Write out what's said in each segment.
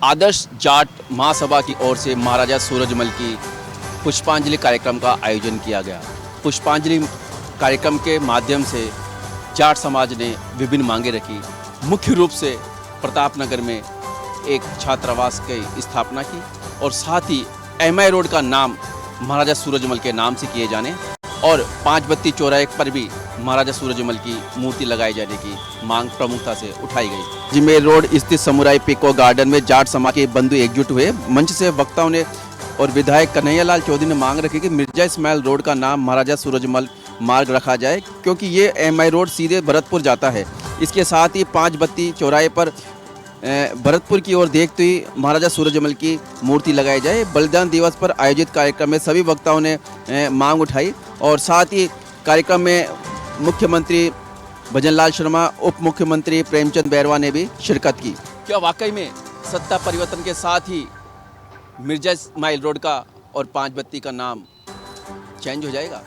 आदर्श जाट महासभा की ओर से महाराजा सूरजमल की पुष्पांजलि कार्यक्रम का आयोजन किया गया। पुष्पांजलि कार्यक्रम के माध्यम से जाट समाज ने विभिन्न मांगे रखी। मुख्य रूप से प्रतापनगर में एक छात्रावास की स्थापना की और साथ ही एमआई रोड का नाम महाराजा सूरजमल के नाम से किए जाने और 5 बत्ती चौराहे पर भी महाराजा सूरजमल की मूर्ति लगाए जाने की मांग प्रमुखता से उठाई गई। अजमेर रोड स्थित समुराई पिको गार्डन में जाट समाज के बंधु एकजुट हुए। मंच से वक्ताओं ने और विधायक कन्हैयालाल चौधरी ने मांग रखी कि मिर्जा इस्माइल रोड का नाम महाराजा सूरजमल मार्ग रखा जाए, क्योंकि ये एमआई रोड सीधे भरतपुर जाता है। इसके साथ ही 5 बत्ती चौराहे पर भरतपुर की ओर देखते हुए महाराजा सूरजमल की मूर्ति लगाई जाए। बलिदान दिवस पर आयोजित कार्यक्रम में सभी वक्ताओं ने मांग उठाई और साथ ही कार्यक्रम में मुख्यमंत्री भजनलाल शर्मा, उप मुख्यमंत्री प्रेमचंद बैरवा ने भी शिरकत की। क्या वाकई में सत्ता परिवर्तन के साथ ही मिर्जा इस्माइल रोड का और 5 बत्ती का नाम चेंज हो जाएगा?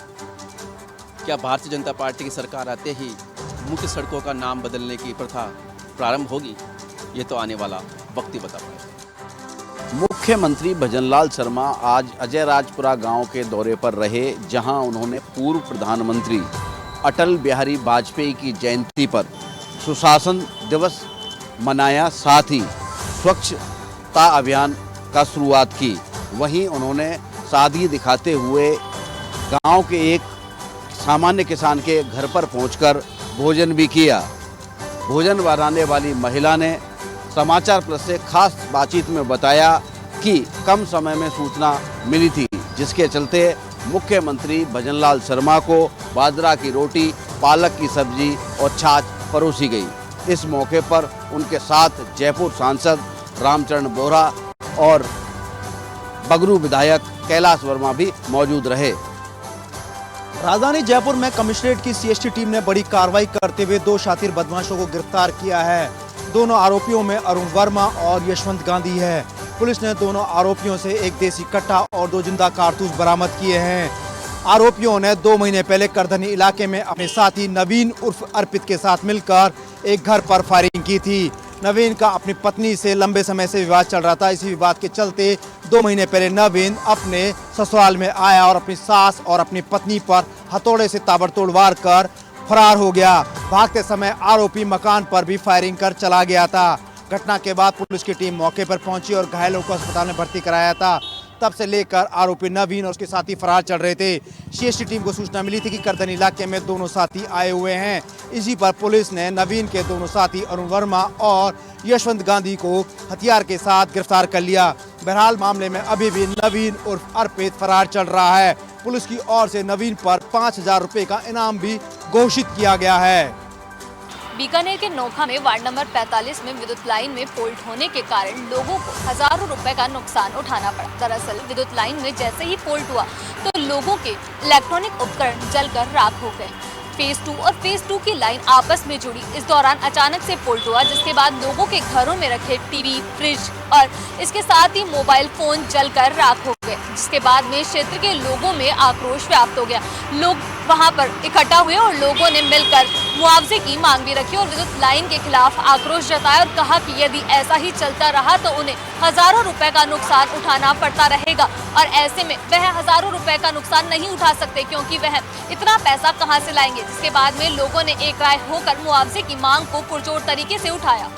क्या भारतीय जनता पार्टी की सरकार आते ही मुख्य सड़कों का नाम बदलने की प्रथा प्रारंभ होगी? ये तो आने वाला वक्त ही बता पाएगा। मुख्यमंत्री भजनलाल शर्मा आज अजयराजपुरा गांव के दौरे पर रहे, जहां उन्होंने पूर्व प्रधानमंत्री अटल बिहारी वाजपेयी की जयंती पर सुशासन दिवस मनाया, साथ ही स्वच्छता अभियान का शुरुआत की। वहीं उन्होंने सादगी दिखाते हुए गांव के एक सामान्य किसान के घर पर पहुंचकर भोजन भी किया। भोजन बनाने वाली महिला ने समाचार प्लस से खास बातचीत में बताया कि कम समय में सूचना मिली थी, जिसके चलते मुख्यमंत्री भजनलाल शर्मा को बाजरा की रोटी, पालक की सब्जी और छाछ परोसी गई। इस मौके पर उनके साथ जयपुर सांसद रामचरण बोहरा और बगरू विधायक कैलाश वर्मा भी मौजूद रहे। राजधानी जयपुर में कमिश्नरेट की सीएसटी टीम ने बड़ी कार्रवाई करते हुए 2 शातिर बदमाशों को गिरफ्तार किया है। दोनों आरोपियों में अरुण वर्मा और यशवंत गांधी है। पुलिस ने दोनों आरोपियों से एक देसी कट्टा और 2 जिंदा कारतूस बरामद किए हैं। आरोपियों ने 2 महीने पहले करधनी इलाके में अपने साथी नवीन उर्फ अर्पित के साथ मिलकर एक घर पर फायरिंग की थी। नवीन का अपनी पत्नी से लंबे समय से विवाद चल रहा था। इसी विवाद के चलते 2 महीने पहले नवीन अपने ससुराल में आया और अपनी सास और अपनी पत्नी पर हथौड़े से ताबड़तोड़ वार कर फरार हो गया। भागते समय आरोपी मकान पर भी फायरिंग कर चला गया था। घटना के बाद पुलिस की टीम मौके पर पहुंची और घायलों को अस्पताल में भर्ती कराया था। तब से लेकर आरोपी नवीन और उसके साथी फरार चल रहे थे। सीएसटी टीम को सूचना मिली थी कि करधनी इलाके में दोनों साथी आए हुए हैं। इसी पर पुलिस ने नवीन के दोनों साथी अरुण वर्मा और यशवंत गांधी को हथियार के साथ गिरफ्तार कर लिया। बहरहाल मामले में अभी भी नवीन उर्फ अर्पित फरार चल रहा है। पुलिस की ओर से नवीन पर 5,000 रुपए का इनाम भी घोषित किया गया है। बीकानेर के नोखा में वार्ड नंबर 45 में विद्युत लाइन में फॉल्ट होने के कारण लोगों को हजारों रुपए का नुकसान उठाना पड़ा। दरअसल विद्युत लाइन में जैसे ही फॉल्ट हुआ तो लोगों के इलेक्ट्रॉनिक उपकरण जलकर राख हो गए। फेज 2 और फेज 2 की लाइन आपस में जुड़ी। इस दौरान अचानक से फॉल्ट हुआ, जिसके बाद लोगों के घरों में रखे टीवी, फ्रिज और इसके साथ ही मोबाइल फोन जलकर राख हो गए, जिसके बाद में क्षेत्र के लोगों में आक्रोश व्याप्त हो गया। लोग वहां पर इकट्ठा हुए और लोगों ने मिलकर मुआवजे की मांग भी रखी और विद्युत लाइन के खिलाफ आक्रोश जताया और कहा कि यदि ऐसा ही चलता रहा तो उन्हें हजारों रुपए का नुकसान उठाना पड़ता रहेगा और ऐसे में वह हजारों रुपए का नुकसान नहीं उठा सकते, क्योंकि वह इतना पैसा कहां से लाएंगे। जिसके बाद में लोगों ने एक राय होकर मुआवजे की मांग को पुरजोर तरीके से उठाया।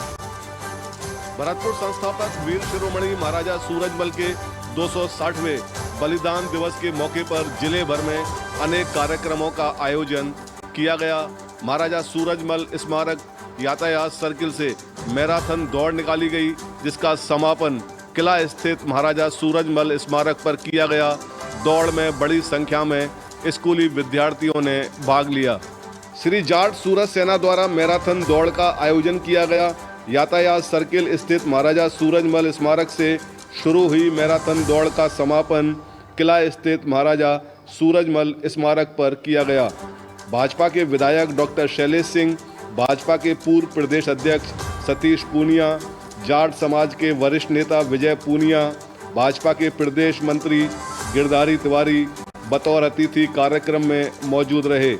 भरतपुर संस्थापक वीर शिरोमणि महाराजा सूरजमल के 260वें बलिदान दिवस के मौके पर जिले भर में अनेक कार्यक्रमों का आयोजन किया गया। महाराजा सूरजमल स्मारक यातायात सर्किल से मैराथन दौड़ निकाली गई, जिसका समापन किला स्थित महाराजा सूरजमल स्मारक पर किया गया। दौड़ में बड़ी संख्या में स्कूली विद्यार्थियों ने भाग लिया। श्री जाट सूरज सेना द्वारा मैराथन दौड़ का आयोजन किया गया। यातायात सर्किल स्थित महाराजा सूरजमल स्मारक से शुरू हुई मैराथन दौड़ का समापन किला स्थित महाराजा सूरजमल स्मारक पर किया गया। भाजपा के विधायक डॉक्टर शैलेश सिंह, भाजपा के पूर्व प्रदेश अध्यक्ष सतीश पूनिया, जाट समाज के वरिष्ठ नेता विजय पूनिया, भाजपा के प्रदेश मंत्री गिरधारी तिवारी बतौर अतिथि कार्यक्रम में मौजूद रहे।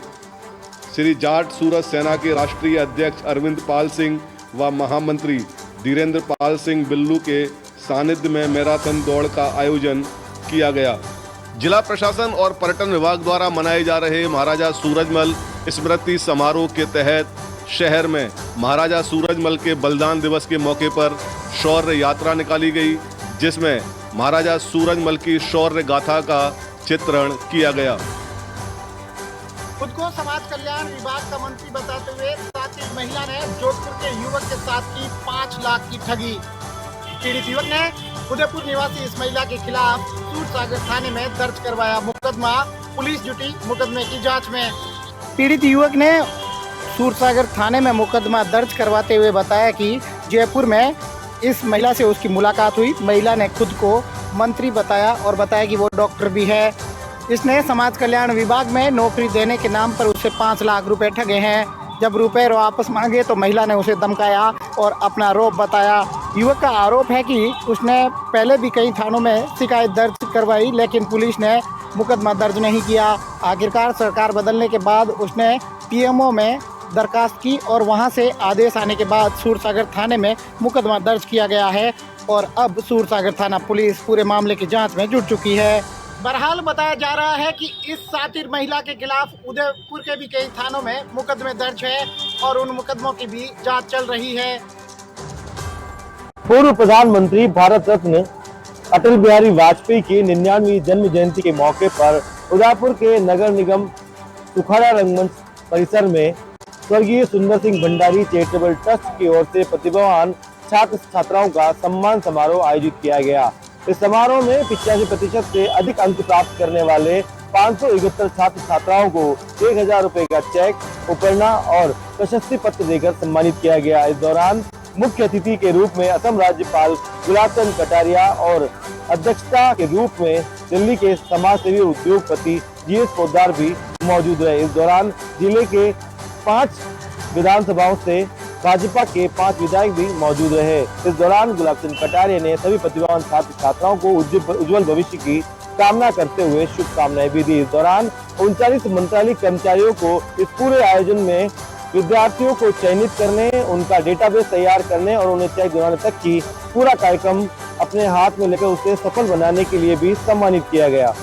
श्री जाट सूरज सेना के राष्ट्रीय अध्यक्ष अरविंद पाल सिंह व महामंत्री धीरेन्द्र पाल सिंह बिल्लू के सानिध्य में मैराथन दौड़ का आयोजन किया गया। जिला प्रशासन और पर्यटन विभाग द्वारा मनाए जा रहे महाराजा सूरजमल स्मृति समारोह के तहत शहर में महाराजा सूरजमल के बलिदान दिवस के मौके पर शौर्य यात्रा निकाली गई, जिसमें महाराजा सूरजमल की शौर्य गाथा का चित्रण किया गया। खुद को समाज कल्याण विभाग का मंत्री बताते हुए साथी महिला ने जोधपुर के युवक के साथ की 5 लाख की ठगी। पीड़ित युवक ने उदयपुर निवासी इस महिला के खिलाफ सूरसागर थाने में दर्ज करवाया मुकदमा। पुलिस जुटी मुकदमे की जांच में। पीड़ित युवक ने सूरसागर थाने में मुकदमा दर्ज करवाते हुए बताया कि जयपुर में इस महिला से उसकी मुलाकात हुई। महिला ने खुद को मंत्री बताया और बताया कि वो डॉक्टर भी है। इसने समाज कल्याण विभाग में नौकरी देने के नाम पर उससे 5 लाख रुपए ठगे हैं। जब रुपए वापस मांगे तो महिला ने उसे धमकाया और अपना आरोप बताया। युवक का आरोप है कि उसने पहले भी कई थानों में शिकायत दर्ज करवाई, लेकिन पुलिस ने मुकदमा दर्ज नहीं किया। आखिरकार सरकार बदलने के बाद उसने पीएमओ में दरखास्त की और वहां से आदेश आने के बाद सूरसागर थाने में मुकदमा दर्ज किया गया है और अब सूरसागर थाना पुलिस पूरे मामले की जांच में जुट चुकी है। बहरहाल बताया जा रहा है कि इस सातिर महिला के खिलाफ उदयपुर के भी कई थानों में मुकदमे दर्ज है और उन मुकदमों की भी जांच चल रही है। पूर्व प्रधानमंत्री भारत रत्न अटल बिहारी वाजपेयी की 99वीं जन्म जयंती के मौके पर उदयपुर के नगर निगम सुखाड़ा रंगमंच परिसर में स्वर्गीय सुंदर सिंह भंडारी चैरिटेबल ट्रस्ट की ओर से प्रतिभावान छात्र छात्राओं का सम्मान समारोह आयोजित किया गया। इस समारोह में 85% से अधिक अंक प्राप्त करने वाले 571 छात्र छात्राओं को 1000 रुपए का चेक, उपकरणा और प्रशस्ति पत्र देकर सम्मानित किया गया। इस दौरान मुख्य अतिथि के रूप में असम राज्यपाल गुलाब चंद कटारिया और अध्यक्षता के रूप में दिल्ली के समाजसेवी उद्योगपति जीएस पोद्दार भी मौजूद रहे। इस दौरान जिले के 5 विधानसभाओं से भाजपा के 5 विधायक भी मौजूद रहे। इस दौरान गुलाब चंद कटारिया ने सभी प्रतिभावान छात्र छात्राओं को उज्जवल भविष्य की कामना करते हुए शुभकामनाएं भी दी। इस दौरान 39 मंत्रालय कर्मचारियों को इस पूरे आयोजन में विद्यार्थियों को चयनित करने, उनका डेटाबेस तैयार करने और उन्हें चेक दिलाने तक की पूरा कार्यक्रम अपने हाथ में लेकर उसे सफल बनाने के लिए भी सम्मानित किया गया।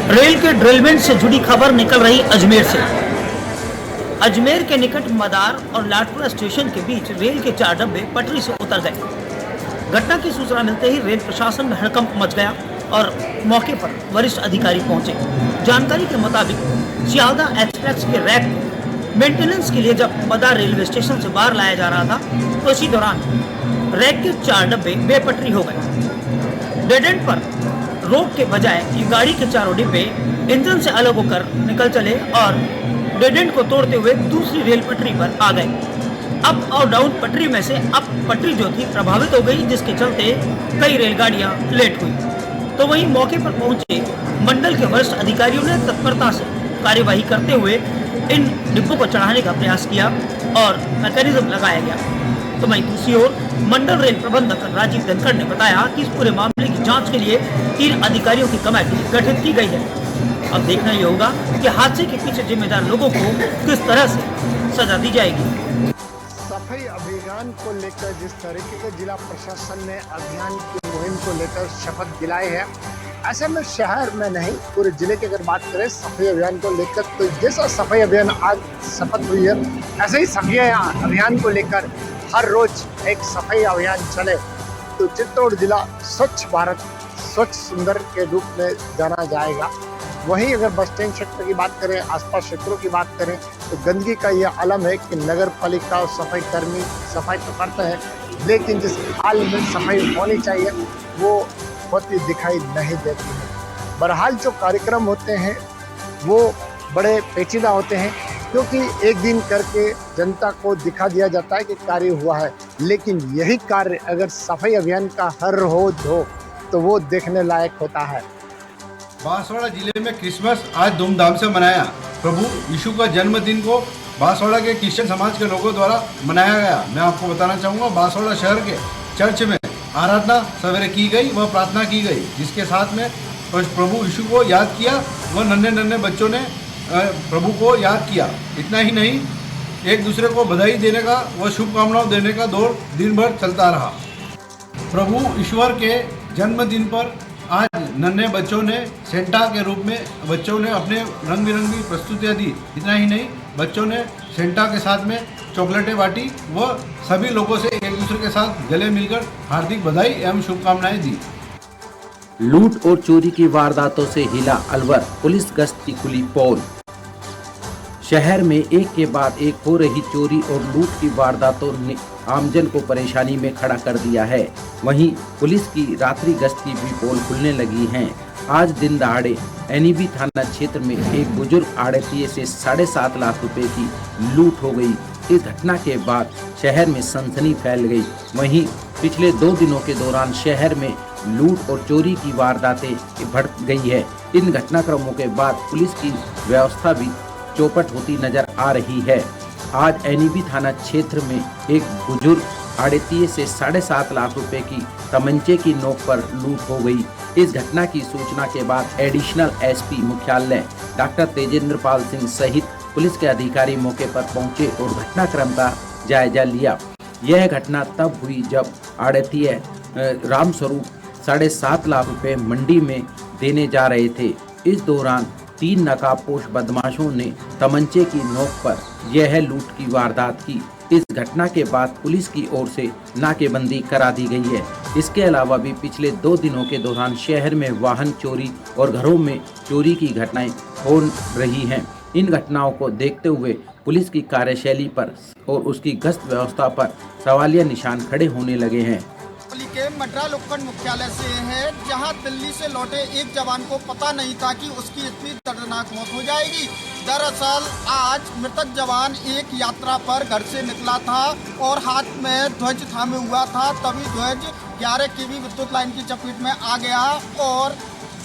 रेल के ड्रिलमेंट से जुड़ी खबर निकल रही अजमेर से। अजमेर के निकट मदार और लाडपुरा स्टेशन के बीच रेल के 4 डब्बे पटरी से उतर गए। घटना की सूचना मिलते ही रेल प्रशासन में हड़कंप मच गया और मौके पर वरिष्ठ अधिकारी पहुंचे। जानकारी के मुताबिक सियालदह एक्सप्रेस के रैक को मेंटेनेंस के लिए जब मदार रेलवे स्टेशन से बाहर लाया जा रहा था तो इसी दौरान रैक के 4 डब्बे बेपटरी हो गए। डेड एंड पर रोक के बजाय ये गाड़ी के चारों डिब्बे इंजन से अलग होकर निकल चले और डेड एंड को तोड़ते हुए दूसरी रेल पटरी पर आ गए। अप और डाउन पटरी में से अप पटरी जो थी प्रभावित हो गई, जिसके चलते कई रेलगाड़ियां लेट हुई। तो वहीं मौके पर पहुंचे मंडल के वरिष्ठ अधिकारियों ने तत्परता से कार्यवाही करते हुए इन डिब्बों को चढ़ाने का प्रयास किया और मैकेनिज्म लगाया गया। तो वहीं दूसरी ओर मंडल रेल प्रबंधक राजीव धनखड़ ने बताया कि इस पूरे मामले की जाँच के लिए 3 अधिकारियों की कमेटी गठित की गई है। अब देखना ये होगा कि हादसे के पीछे जिम्मेदार लोगों को किस तरह से सजा दी जाएगी। सफाई अभियान को लेकर जिस तरीके से जिला प्रशासन ने अभियान की मुहिम को लेकर शपथ दिलाई है, ऐसे में शहर में नहीं पूरे जिले की अगर बात करें सफाई अभियान को लेकर, तो जैसा सफाई अभियान आज शपथ हुई है, ऐसे ही सफाई अभियान को लेकर हर रोज एक सफाई अभियान चले तो चित्तौड़ जिला स्वच्छ भारत स्वच्छ सुंदर के रूप में जाना जाएगा। वहीं अगर बस स्टैंड क्षेत्र की बात करें, आसपास क्षेत्रों की बात करें, तो गंदगी का यह आलम है कि नगर पालिका और सफाई कर्मी सफाई तो करते हैं, लेकिन जिस हाल में सफाई होनी चाहिए वो होती दिखाई नहीं देती है। बहरहाल जो कार्यक्रम होते हैं वो बड़े पेचीदा होते हैं, क्योंकि एक दिन करके जनता को दिखा दिया जाता है कि कार्य हुआ है, लेकिन यही कार्य अगर सफाई अभियान का हर रोज हो तो वो देखने लायक होता है। बांसवाड़ा जिले में क्रिसमस आज धूमधाम से मनाया। प्रभु यीशु का जन्मदिन को बांसवाड़ा के क्रिश्चियन समाज के लोगों द्वारा मनाया गया। मैं आपको बताना चाहूँगा, बांसवाड़ा शहर के चर्च में आराधना सवेरे की गई व प्रार्थना की गई, जिसके साथ में प्रभु यीशु को याद किया व नन्हे बच्चों ने प्रभु को याद किया। इतना ही नहीं, एक दूसरे को बधाई देने का व शुभकामनाएं देने का दौर दिन भर चलता रहा। प्रभु ईश्वर के जन्मदिन पर आज नन्हे बच्चों ने सेंटा के रूप में बच्चों ने अपने रंग बिरंगी प्रस्तुतियाँ दी। इतना ही नहीं, बच्चों ने सेंटा के साथ में चॉकलेटें बांटी व सभी लोगों से एक दूसरे के साथ गले मिलकर हार्दिक बधाई एवं शुभकामनाएं दी। लूट और चोरी की वारदातों से हिला अलवर, पुलिस गश्त की खुली पोल। शहर में एक के बाद एक हो रही चोरी और लूट की वारदातों ने आमजन को परेशानी में खड़ा कर दिया है। वहीं पुलिस की रात्रि गश्त की भी पोल खुलने लगी हैं। आज दिन दहाड़े एनईबी थाना क्षेत्र में एक बुजुर्ग आड़तिये से 7.5 लाख रुपए की लूट हो गई। इस घटना के बाद शहर में सनसनी फैल गई। वहीं पिछले 2 दिनों के दौरान शहर में लूट और चोरी की वारदातें बढ़ गई है। इन घटनाक्रमों के बाद पुलिस की व्यवस्था भी चौपट होती नजर आ रही है। आज एनईबी थाना क्षेत्र में एक बुजुर्ग आड़तिये से 7.5 लाख रुपए की तमंचे की नोक पर लूट हो गई। इस घटना की सूचना के बाद एडिशनल एसपी मुख्यालय डॉक्टर तेजेंद्र पाल सिंह सहित पुलिस के अधिकारी मौके पर पहुंचे और घटनाक्रम का जायजा लिया। यह घटना तब हुई जब आड़तिये रामस्वरूप 7.5 लाख रुपए मंडी में देने जा रहे थे। इस दौरान 3 नकाबपोश बदमाशों ने तमंचे की नोक पर यह लूट की वारदात की। इस घटना के बाद पुलिस की ओर से नाकेबंदी करा दी गई है। इसके अलावा भी पिछले 2 दिनों के दौरान शहर में वाहन चोरी और घरों में चोरी की घटनाएं हो रही हैं। इन घटनाओं को देखते हुए पुलिस की कार्यशैली पर और उसकी गश्त व्यवस्था पर सवालिया निशान खड़े होने लगे हैं। के मड्राल उपखंड मुख्यालय से है, जहां दिल्ली से लौटे एक जवान को पता नहीं था कि उसकी इतनी दर्दनाक मौत हो जाएगी। दरअसल आज मृतक जवान एक यात्रा पर घर से निकला था और हाथ में ध्वज थामे हुआ था। तभी ध्वज 11 kV विद्युत लाइन की चपेट में आ गया और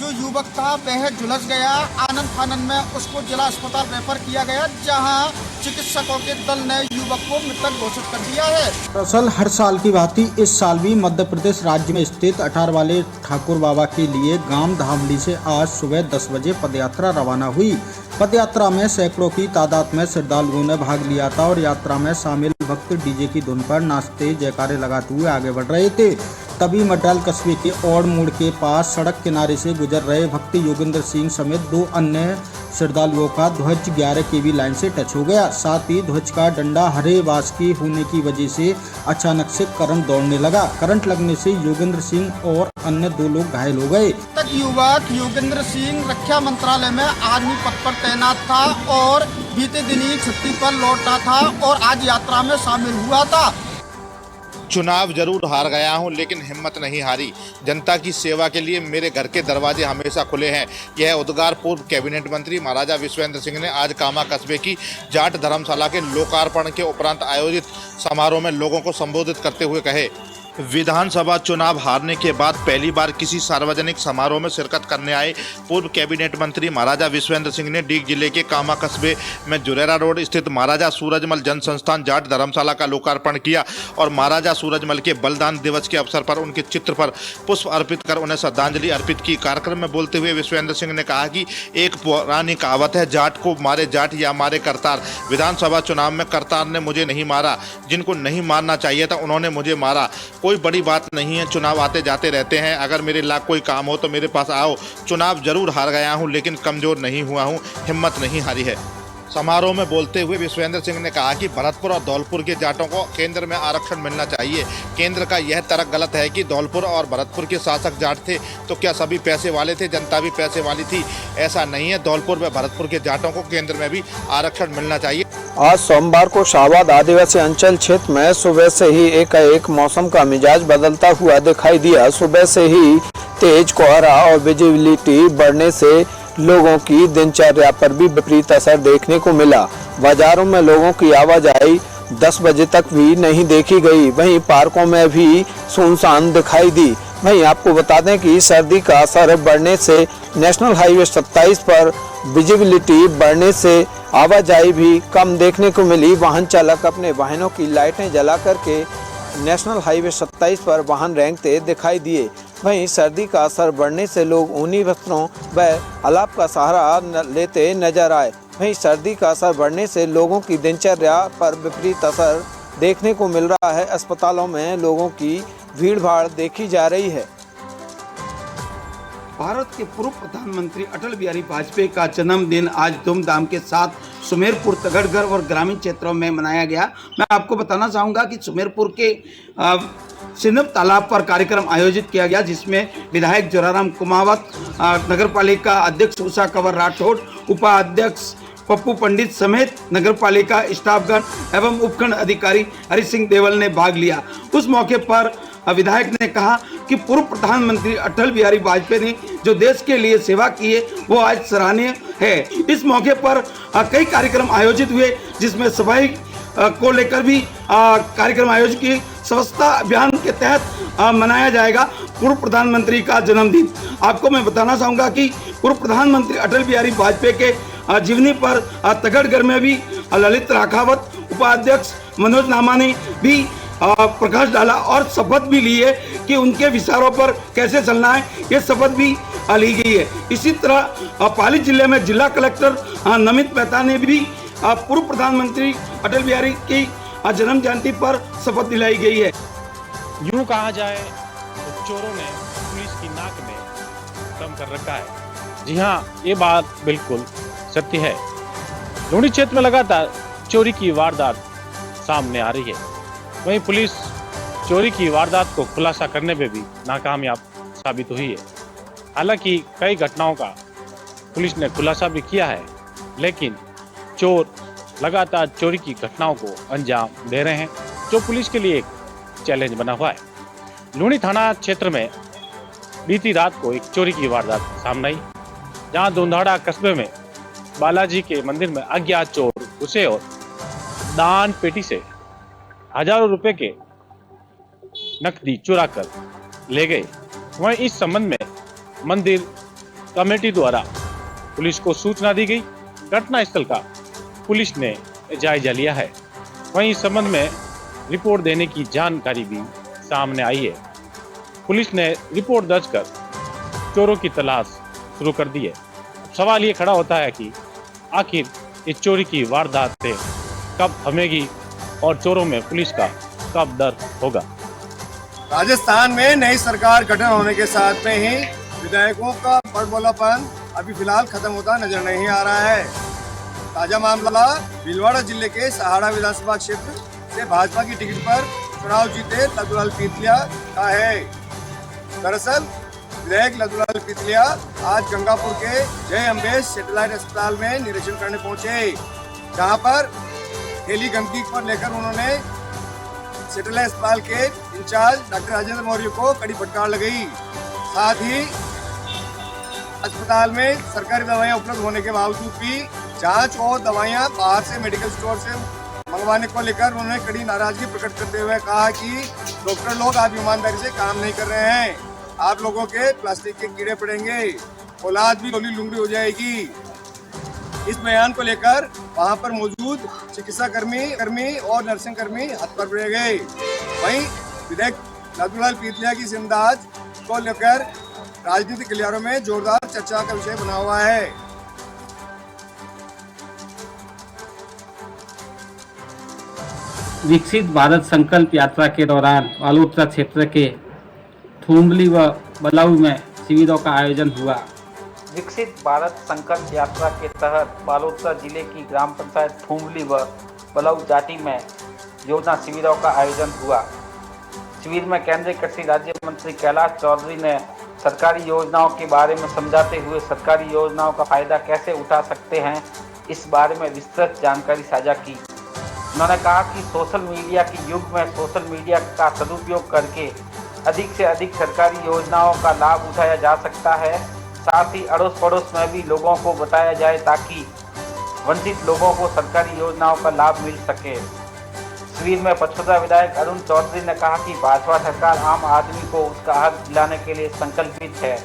जो युवक था वह झुलस गया। आनंद फानंद में उसको जिला अस्पताल रेफर किया गया, जहां चिकित्सकों के दल ने युवक को मृतक घोषित कर दिया है। दरअसल हर साल की भांति इस साल भी मध्य प्रदेश राज्य में स्थित अठार वाले ठाकुर बाबा के लिए गांव धामली से आज सुबह 10 बजे पदयात्रा रवाना हुई। पदयात्रा में सैकड़ों की तादाद में श्रद्धालुओं ने भाग लिया था और यात्रा में शामिल भक्त डीजे की धुन पर नाचते जयकारे लगाते हुए आगे बढ़ रहे थे। तभी मड्राल कस्बे के औड़ मोड़ के पास सड़क किनारे से गुजर रहे भक्त योगेंद्र सिंह समेत 2 अन्य श्रद्धालुओं का ध्वज 11 kV लाइन से टच हो गया। साथ ही ध्वज का डंडा हरे बास की होने की वजह से अचानक से करंट दौड़ने लगा। करंट लगने से योगेंद्र सिंह और अन्य 2 लोग घायल हो गए। तक युवक योगेंद्र सिंह रक्षा मंत्रालय में आर्मी पद पर तैनात था और बीते दिन ही छुट्टी पर लौटा था और आज यात्रा में शामिल हुआ था। चुनाव जरूर हार गया हूं, लेकिन हिम्मत नहीं हारी। जनता की सेवा के लिए मेरे घर के दरवाजे हमेशा खुले हैं। यह उद्गार पूर्व कैबिनेट मंत्री महाराजा विश्वेंद्र सिंह ने आज कामा कस्बे की जाट धर्मशाला के लोकार्पण के उपरांत आयोजित समारोह में लोगों को संबोधित करते हुए कहे। विधानसभा चुनाव हारने के बाद पहली बार किसी सार्वजनिक समारोह में शिरकत करने आए पूर्व कैबिनेट मंत्री महाराजा विश्वेंद्र सिंह ने डीग जिले के कामा कस्बे में जुरेरा रोड स्थित महाराजा सूरजमल जन संस्थान जाट धर्मशाला का लोकार्पण किया और महाराजा सूरजमल के बलिदान दिवस के अवसर पर उनके चित्र पर पुष्प अर्पित कर उन्हें श्रद्धांजलि अर्पित की। कार्यक्रम में बोलते हुए विश्वेंद्र सिंह ने कहा कि एक पुरानी कहावत है, जाट को मारे जाट या मारे करतार। विधानसभा चुनाव में करतार ने मुझे नहीं मारा, जिनको नहीं मारना चाहिए था उन्होंने मुझे मारा। कोई बड़ी बात नहीं है, चुनाव आते जाते रहते हैं। अगर मेरे लायक कोई काम हो तो मेरे पास आओ। चुनाव जरूर हार गया हूं, लेकिन कमजोर नहीं हुआ हूं, हिम्मत नहीं हारी है। समारोह में बोलते हुए विश्वेंद्र सिंह ने कहा कि भरतपुर और धौलपुर के जाटों को केंद्र में आरक्षण मिलना चाहिए। केंद्र का यह तर्क गलत है कि धौलपुर और भरतपुर के शासक जाट थे तो क्या सभी पैसे वाले थे, जनता भी पैसे वाली थी? ऐसा नहीं है। धौलपुर व भरतपुर के जाटों को केंद्र में भी आरक्षण मिलना चाहिए। आज सोमवार को शाहबाद आदिवासी अंचल क्षेत्र में सुबह से ही एकाएक मौसम का मिजाज बदलता हुआ दिखाई दिया। सुबह से ही तेज कोहरा और विजिबिलिटी बढ़ने से लोगों की दिनचर्या पर भी विपरीत असर देखने को मिला। बाजारों में लोगों की आवाजाही 10 बजे तक भी नहीं देखी गई। वहीं पार्कों में भी सुनसान दिखाई दी। वहीं आपको बता दें कि सर्दी का असर बढ़ने से नेशनल हाईवे 27 पर विजिबिलिटी बढ़ने से आवाजाही भी कम देखने को मिली। वाहन चालक अपने वाहनों की लाइटें जला करके नेशनल हाईवे 27 पर वाहन रेंगते दिखाई दिए। वहीं सर्दी का असर बढ़ने से लोग ऊनी वस्त्रों व अलाव का सहारा लेते नजर आए। वहीं सर्दी का असर बढ़ने से लोगों की दिनचर्या पर विपरीत असर देखने को मिल रहा है। अस्पतालों में लोगों की भीड़ भाड़ देखी जा रही है। भारत के पूर्व प्रधानमंत्री अटल बिहारी वाजपेयी का जन्मदिन आज धूमधाम के साथ सुमेरपुर, तगड़गढ़ और ग्रामीण क्षेत्रों में मनाया गया। मैं आपको बताना चाहूँगा कि सुमेरपुर के सिंधव तालाब पर कार्यक्रम आयोजित किया गया, जिसमें विधायक जोराराम कुमावत, नगरपालिका अध्यक्ष उषा कंवर राठौड़, उपाध्यक्ष पप्पू पंडित समेत नगरपालिका स्टाफगण एवं उपखंड अधिकारी हरि सिंह देवल ने भाग लिया। उस मौके पर विधायक ने कहा कि पूर्व प्रधानमंत्री अटल बिहारी वाजपेयी ने जो देश के लिए सेवा की है वो आज सराहनीय है। इस मौके पर कई कार्यक्रम आयोजित हुए, जिसमें सफाई को लेकर भी कार्यक्रम आयोजित किए। स्वच्छता अभियान के तहत मनाया जाएगा पूर्व प्रधानमंत्री का जन्मदिन। आपको मैं बताना चाहूँगा कि पूर्व प्रधानमंत्री अटल बिहारी वाजपेयी के जीवनी पर तगड़गढ़ में भी ललित राखावत, उपाध्यक्ष मनोज नामा ने भी प्रकाश डाला और शपथ भी ली है कि उनके विचारों पर कैसे चलना है, ये शपथ भी ली गई है। इसी तरह पाली जिले में जिला कलेक्टर नमित मेहता ने भी पूर्व प्रधानमंत्री अटल बिहारी की जन्म जयंती पर शपथ दिलाई गई है। यूं कहा जाए तो चोरों ने पुलिस की नाक में दम कर रखा है। जी हाँ, ये बात बिल्कुल सत्य है। लूणी क्षेत्र में लगातार चोरी की वारदात सामने आ रही है। वहीं पुलिस चोरी की वारदात को खुलासा करने में भी नाकामयाब साबित हुई है। हालांकि कई घटनाओं का पुलिस ने खुलासा भी किया है, लेकिन चोर लगातार चोरी की घटनाओं को अंजाम दे रहे हैं, जो पुलिस के लिए एक चैलेंज बना हुआ है। लूणी थाना क्षेत्र में बीती रात को एक चोरी की वारदात सामने आई, जहां धुंधाड़ा कस्बे में बालाजी के मंदिर में अज्ञात चोर घुसे और दान पेटी से हजारों रुपए के नकदी चुरा कर ले गए। वहीं इस संबंध में मंदिर कमेटी द्वारा पुलिस को सूचना दी गई। घटनास्थल का पुलिस ने जायजा लिया है। वहीं इस संबंध में रिपोर्ट देने की जानकारी भी सामने आई है। पुलिस ने रिपोर्ट दर्ज कर चोरों की तलाश शुरू कर दी है। सवाल ये खड़ा होता है कि आखिर इस चोरी की वारदातें कब थमेगी और चोरों में पुलिस का कब डर होगा। राजस्थान में नई सरकार गठन होने के साथ में ही विधायकों का बड़बोलापन अभी फिलहाल खत्म होता नजर नहीं आ रहा है। ताजा मामला भीलवाड़ा जिले के सहाड़ा विधानसभा क्षेत्र से भाजपा की टिकट पर चुनाव जीते लद्दूलाल पीतलिया का है। दरअसल विधायक लद्दूलाल पीतलिया आज गंगापुर के जय अम्बेश सैटेलाइट अस्पताल में निरीक्षण करने पहुंचे, जहां पर फैली गंदगी पर लेकर उन्होंने सैटेलाइट अस्पताल के इंचार्ज डॉक्टर राजेंद्र मौर्य को कड़ी फटकार लगाई। साथ ही अस्पताल में सरकारी दवाइयां उपलब्ध होने के बावजूद भी जांच और दवाइयां बाहर से मेडिकल स्टोर से मंगवाने को लेकर उन्होंने कड़ी नाराजगी प्रकट करते हुए कहा कि डॉक्टर लोग आप ईमानदारी से काम नहीं कर रहे हैं, आप लोगों के प्लास्टिक के कीड़े पड़ेंगे, औलाद भी गोली लुंगड़ी हो जाएगी। इस बयान को लेकर वहां पर मौजूद चिकित्सा कर्मी और नर्सिंग कर्मी हथकड़ पड़ गए। वहीं विधायक लद्दूलाल पीतलिया की जिंदाज को लेकर राजनीतिक गलियारों में जोरदार चर्चा का विषय बना हुआ है। विकसित भारत संकल्प यात्रा के दौरान बालोतरा क्षेत्र के थुम्बली व बलाऊ में शिविरों का आयोजन हुआ। विकसित भारत संकल्प यात्रा के तहत बालोतरा जिले की ग्राम पंचायत थुम्बली व बलाऊ जाटी में योजना शिविरों का आयोजन हुआ। शिविर में केंद्रीय कृषि राज्य मंत्री कैलाश चौधरी ने सरकारी योजनाओं के बारे में समझाते हुए सरकारी योजनाओं का फायदा कैसे उठा सकते हैं, इस बारे में विस्तृत जानकारी साझा की। उन्होंने कहा कि सोशल मीडिया के युग में सोशल मीडिया का सदुपयोग करके अधिक से अधिक सरकारी योजनाओं का लाभ उठाया जा सकता है। साथ ही अड़ोस पड़ोस में भी लोगों को बताया जाए ताकि वंचित लोगों को सरकारी योजनाओं का लाभ मिल सके। शिविर में पचपदरा विधायक अरुण चौधरी ने कहा कि भाजपा सरकार आम आदमी को उसका हक दिलाने के लिए संकल्पित है।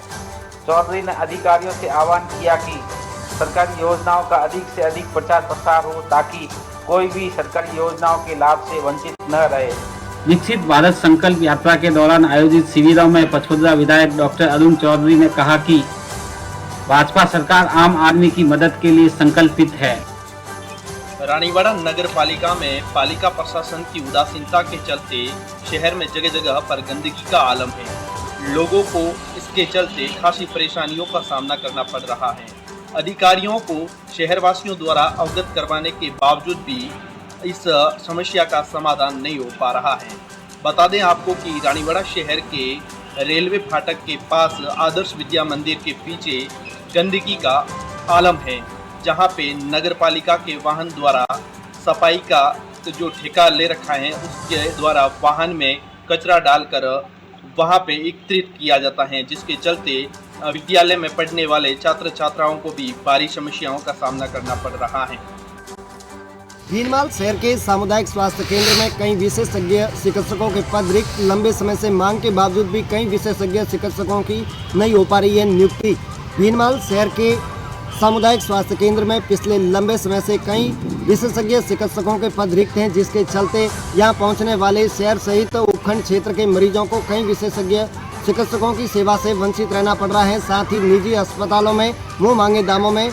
चौधरी ने अधिकारियों से आह्वान किया कि सरकारी योजनाओं का अधिक से अधिक प्रचार प्रसार हो ताकि कोई भी सरकारी योजनाओं के लाभ से वंचित न रहे। विकसित भारत संकल्प यात्रा के दौरान आयोजित शिविरों में पचपदरा विधायक डॉक्टर अरुण चौधरी ने कहा कि भाजपा सरकार आम आदमी की मदद के लिए संकल्पित है। रानीवाड़ा नगर पालिका में पालिका प्रशासन की उदासीनता के चलते शहर में जगह जगह पर गंदगी का आलम है। लोगों को इसके चलते खासी परेशानियों का सामना करना पड़ रहा है। अधिकारियों को शहरवासियों द्वारा अवगत करवाने के बावजूद भी इस समस्या का समाधान नहीं हो पा रहा है। बता दें आपको कि रानीवाड़ा शहर के रेलवे फाटक के पास आदर्श विद्या मंदिर के पीछे गंदगी का आलम है, जहां पे नगर पालिका के वाहन द्वारा सफाई का जो ठेका ले रखा है उसके द्वारा वाहन में कचरा डालकर वहां पे एकत्रित किया जाता है, जिसके चलते विद्यालय में पढ़ने वाले छात्र छात्राओं को भी भारी समस्याओं का सामना करना पड़ रहा है। भीनमाल शहर के सामुदायिक स्वास्थ्य केंद्र में कई विशेषज्ञ चिकित्सकों के पद रिक्त, लंबे समय से मांग के बावजूद भी कई विशेषज्ञ चिकित्सकों की नहीं हो पा रही है नियुक्ति। भीनमाल शहर के सामुदायिक स्वास्थ्य केंद्र में पिछले लंबे समय से कई विशेषज्ञ चिकित्सकों के पद रिक्त हैं, जिसके चलते यहां पहुंचने वाले शहर सहित उपखंड क्षेत्र के मरीजों को कई विशेषज्ञ चिकित्सकों की सेवा से वंचित रहना पड़ रहा है। साथ ही निजी अस्पतालों में मुंह मांगे दामों में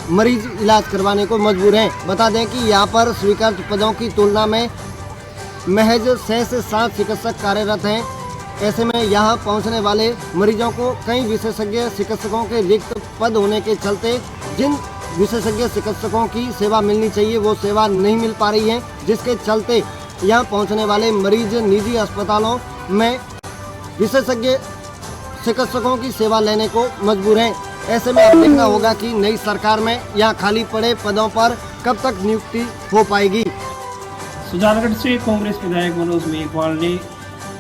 मरीज इलाज करवाने को मजबूर हैं। बता दें कि यहाँ पर स्वीकृत पदों की तुलना में महज 6 से 7 चिकित्सक कार्यरत हैं। ऐसे में यहाँ पहुँचने वाले मरीजों को कई विशेषज्ञ चिकित्सकों के रिक्त पद होने के चलते जिन विशेषज्ञ चिकित्सकों की सेवा मिलनी चाहिए वो सेवा नहीं मिल पा रही है, जिसके चलते यहाँ पहुँचने वाले मरीज निजी अस्पतालों में विशेषज्ञ चिकित्सकों की सेवा लेने को मजबूर हैं। ऐसे में अब देखना होगा कि नई सरकार में यहाँ खाली पड़े पदों पर कब तक नियुक्ति हो पाएगी। सुजानगढ़ से कांग्रेस विधायक मनोज मेघवाल ने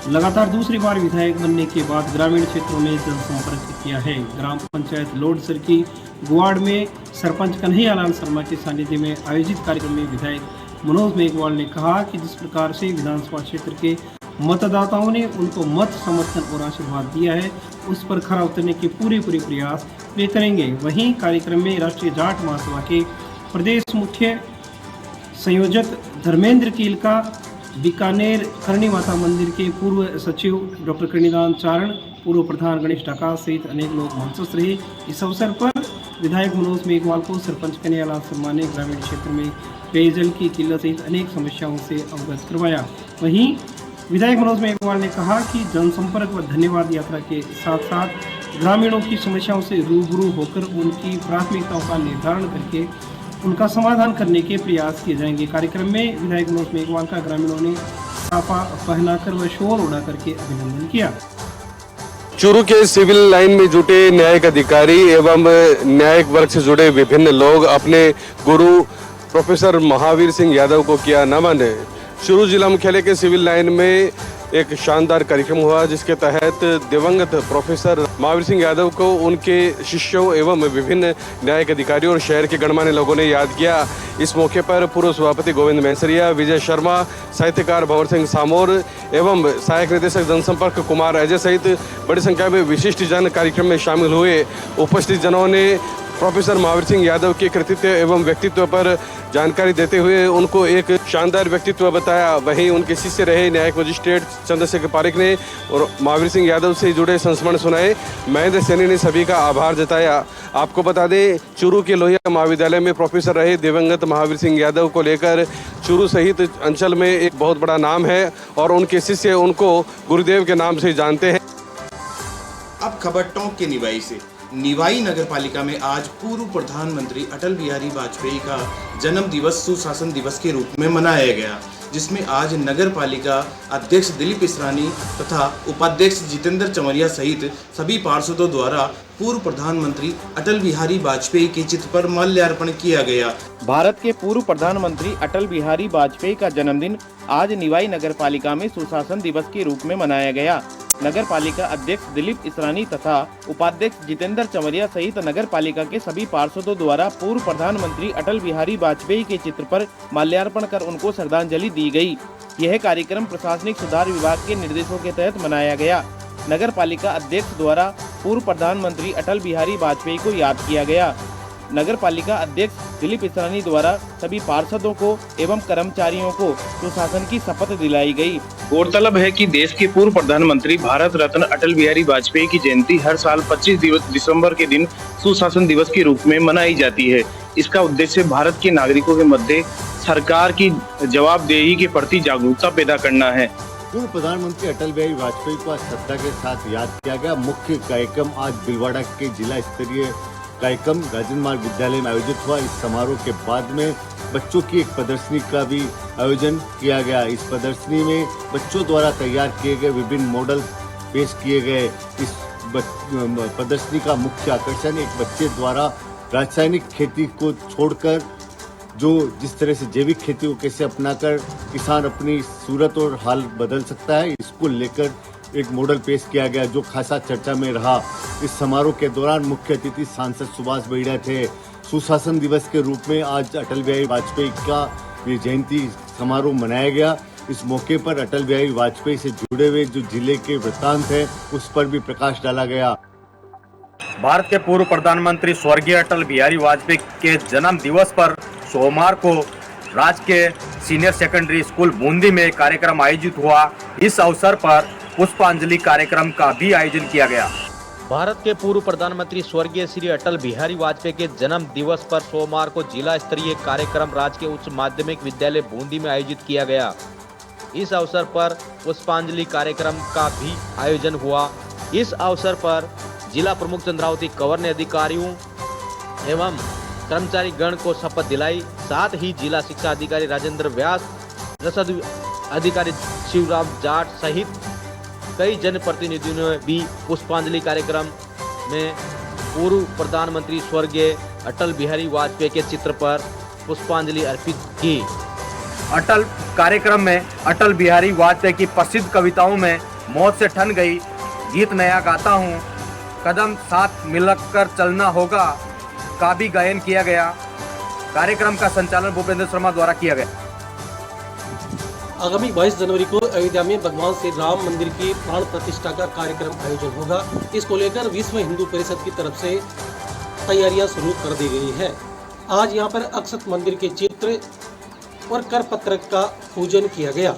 लगातार दूसरी बार विधायक बनने के बाद ग्रामीण क्षेत्रों में जनसंपर्क किया है। ग्राम पंचायत लोडसर की गुआड़ में सरपंच कन्हैयालाल शर्मा के सानिध्य में आयोजित कार्यक्रम में विधायक मनोज मेघवाल ने कहा कि जिस प्रकार से विधानसभा क्षेत्र के मतदाताओं ने उनको मत समर्थन और आशीर्वाद दिया है, उस पर खरा उतरने के पूरे प्रयास वे करेंगे। वहीं कार्यक्रम में राष्ट्रीय जाट महासभा के प्रदेश मुख्य संयोजक धर्मेंद्र कीलका, बीकानेर करणी माता मंदिर के पूर्व सचिव डॉक्टर कृणिदान चारण, पूर्व प्रधान गणेश ढाका सहित अनेक लोग मौजूद रहे। इस अवसर पर विधायक मनोज मेघवाल को सरपंच कन्हैयालाल शर्मा ने ग्रामीण क्षेत्र में पेयजल की किल्लत सहित अनेक समस्याओं से अवगत करवाया। वहीं विधायक मनोज मेघवाल ने कहा कि जनसंपर्क व धन्यवाद यात्रा के साथ साथ ग्रामीणों की समस्याओं से रूबरू होकर उनकी प्राथमिकताओं का निर्धारण करके उनका समाधान करने के प्रयास किए जाएंगे। कार्यक्रम में विधायक मनोज मेघवाल का ग्रामीणों ने साफा पहनाकर व शोर उड़ा करके अभिनंदन किया। चूरू के सिविल लाइन में जुटे न्यायिक अधिकारी एवं न्यायिक वर्ग से जुड़े विभिन्न लोग अपने गुरु प्रोफेसर महावीर सिंह यादव को किया नमन। चूरू जिला मुख्यालय के सिविल लाइन में एक शानदार कार्यक्रम हुआ, जिसके तहत दिवंगत प्रोफेसर महावीर सिंह यादव को उनके शिष्यों एवं विभिन्न न्यायिक अधिकारियों और शहर के गणमान्य लोगों ने याद किया। इस मौके पर पूर्व सभापति गोविंद मैंसरिया, विजय शर्मा, साहित्यकार भंवर सिंह सामोर एवं सहायक निदेशक जनसंपर्क कुमार अजय सहित बड़ी संख्या में विशिष्ट जन कार्यक्रम में शामिल हुए। उपस्थित जनों ने प्रोफेसर महावीर सिंह यादव के कृतित्व एवं व्यक्तित्व पर जानकारी देते हुए उनको एक शानदार व्यक्तित्व बताया। वहीं उनके शिष्य रहे न्यायिक मजिस्ट्रेट चंद्रशेखर पारिक ने और महावीर सिंह यादव से जुड़े संस्मरण सुनाए। महेंद्र सैनी ने सभी का आभार जताया। आपको बता दें, चूरू के लोहिया महाविद्यालय में प्रोफेसर रहे दिवंगत महावीर सिंह यादव को लेकर चूरू सहित अंचल में एक बहुत बड़ा नाम है और उनके शिष्य उनको गुरुदेव के नाम से जानते हैं। अब खबर टोंक के निवाई से। निवाई नगर पालिका में आज पूर्व प्रधानमंत्री अटल बिहारी वाजपेयी का जन्म दिवस सुशासन दिवस के रूप में मनाया गया, जिसमें आज नगर पालिका अध्यक्ष दिलीप इसरानी तथा उपाध्यक्ष जितेंद्र चमरिया सहित सभी पार्षदों द्वारा पूर्व प्रधानमंत्री अटल बिहारी वाजपेयी के चित्र पर माल्यार्पण किया गया। भारत के पूर्व प्रधानमंत्री अटल बिहारी वाजपेयी का जन्मदिन आज निवाई नगर पालिका में सुशासन दिवस के रूप में मनाया गया। नगर पालिका अध्यक्ष दिलीप इसरानी तथा उपाध्यक्ष जितेंद्र चमरिया सहित नगर पालिका के सभी पार्षदों द्वारा पूर्व प्रधानमंत्री अटल बिहारी वाजपेयी के चित्र पर माल्यार्पण कर उनको श्रद्धांजलि दी गई। यह कार्यक्रम प्रशासनिक सुधार विभाग के निर्देशों के तहत मनाया गया। नगर पालिका अध्यक्ष द्वारा पूर्व प्रधानमंत्री अटल बिहारी वाजपेयी को याद किया गया। नगर पालिका अध्यक्ष दिलीप इसरानी द्वारा सभी पार्षदों को एवं कर्मचारियों को सुशासन की शपथ दिलाई गई। गौरतलब है कि देश के पूर्व प्रधानमंत्री भारत रत्न अटल बिहारी वाजपेयी की जयंती हर साल 25 दिसंबर के दिन सुशासन दिवस के रूप में मनाई जाती है। इसका उद्देश्य भारत के नागरिकों के मध्य सरकार की जवाबदेही के प्रति जागरूकता पैदा करना है। पूर्व प्रधानमंत्री अटल बिहारी वाजपेयी को आज श्रद्धा के साथ याद किया गया। मुख्य कार्यक्रम आज भीलवाड़ा के जिला स्तरीय कार्यक्रम राजेंद्र मार्ग विद्यालय में आयोजित हुआ। इस समारोह के बाद में बच्चों की एक प्रदर्शनी का भी आयोजन किया गया। इस प्रदर्शनी में बच्चों द्वारा तैयार किए गए विभिन्न मॉडल पेश किए गए। इस प्रदर्शनी का मुख्य आकर्षण एक बच्चे द्वारा रासायनिक खेती को छोड़कर जो जिस तरह से जैविक खेती को कैसे अपनाकर किसान अपनी सूरत और हाल बदल सकता है, इसको लेकर एक मॉडल पेश किया गया जो खासा चर्चा में रहा। इस समारोह के दौरान मुख्य अतिथि सांसद सुभाष बहिड़ा थे। सुशासन दिवस के रूप में आज अटल बिहारी वाजपेयी का ये जयंती समारोह मनाया गया। इस मौके पर अटल बिहारी वाजपेयी से जुड़े हुए जो जिले के वृत्तांत है उस पर भी प्रकाश डाला गया। भारत के पूर्व प्रधानमंत्री स्वर्गीय अटल बिहारी वाजपेयी के जन्म दिवस पर सोमवार को राजकीय सीनियर सेकेंडरी स्कूल बूंदी में कार्यक्रम आयोजित हुआ। इस अवसर पर पुष्पांजलि कार्यक्रम का भी आयोजन किया गया। भारत के पूर्व प्रधानमंत्री स्वर्गीय श्री अटल बिहारी वाजपेयी के जन्म दिवस पर सोमवार को जिला स्तरीय कार्यक्रम राजकीय उच्च माध्यमिक विद्यालय बूंदी में आयोजित किया गया। इस अवसर पर पुष्पांजलि कार्यक्रम का भी आयोजन हुआ। इस अवसर पर जिला प्रमुख चंद्रावती कंवर ने अधिकारियों एवं कर्मचारी गण को शपथ दिलाई। साथ ही जिला शिक्षा अधिकारी राजेंद्र व्यास, रसद अधिकारी शिवराम जाट सहित कई जनप्रतिनिधियों ने भी पुष्पांजलि कार्यक्रम में पूर्व प्रधानमंत्री स्वर्गीय अटल बिहारी वाजपेयी के चित्र पर पुष्पांजलि अर्पित की। अटल कार्यक्रम में अटल बिहारी वाजपेयी की प्रसिद्ध कविताओं में मौत से ठन गई, गीत नया गाता हूँ, कदम साथ मिलकर चलना होगा का भी गायन किया गया। कार्यक्रम का संचालन भूपेंद्र शर्मा द्वारा किया गया। आगामी 22 जनवरी को अयोध्या में भगवान श्री राम मंदिर की प्राण प्रतिष्ठा का कार्यक्रम आयोजन होगा। इसको लेकर विश्व हिंदू परिषद की तरफ से तैयारियां शुरू कर दी गई है। आज यहां पर अक्षत मंदिर के चित्र और कर पत्रक का पूजन किया गया।